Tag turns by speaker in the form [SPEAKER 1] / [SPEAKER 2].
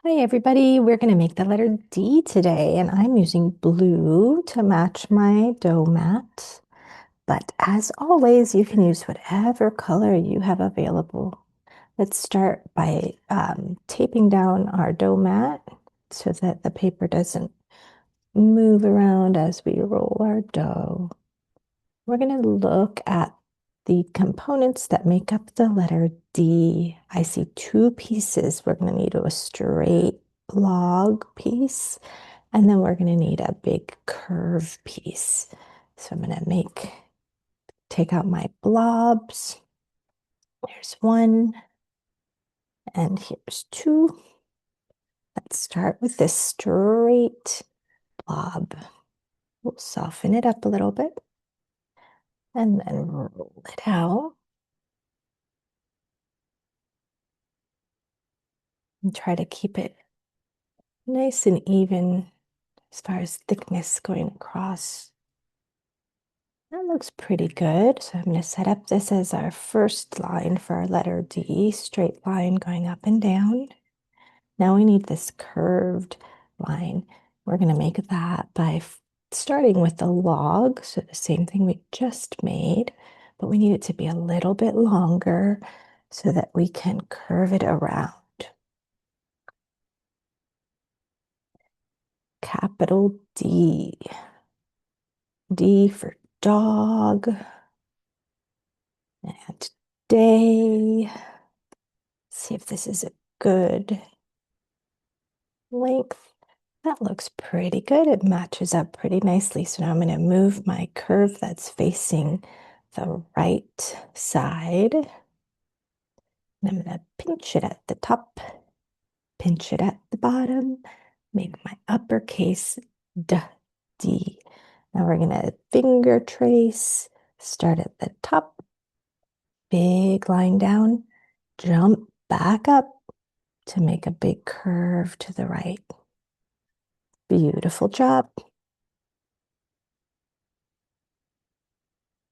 [SPEAKER 1] Hi everybody, we're going to make the letter D today and I'm using blue to match my dough mat. But as always, you can use whatever color you have available. Let's start by taping down our dough mat so that the paper doesn't move around as we roll our dough. We're going to look at the components that make up the letter D. I see two pieces. We're going to need a straight log piece, and then we're going to need a big curve piece. So I'm going to take out my blobs. There's one, and here's two. Let's start with this straight blob. We'll soften it up a little bit, and then roll it out. And try to keep it nice and even as far as thickness going across. That looks pretty good. So I'm going to set up this as our first line for our letter D, straight line going up and down. Now we need this curved line. We're going to make that by starting with the log, so the same thing we just made, but we need it to be a little bit longer so that we can curve it around. Capital D. D for dog and day. See if this is a good length. That looks pretty good. It matches up pretty nicely. So now I'm going to move my curve that's facing the right side. And I'm going to pinch it at the top, pinch it at the bottom, make my uppercase D. Now we're going to finger trace, start at the top, big line down, jump back up to make a big curve to the right. Beautiful job.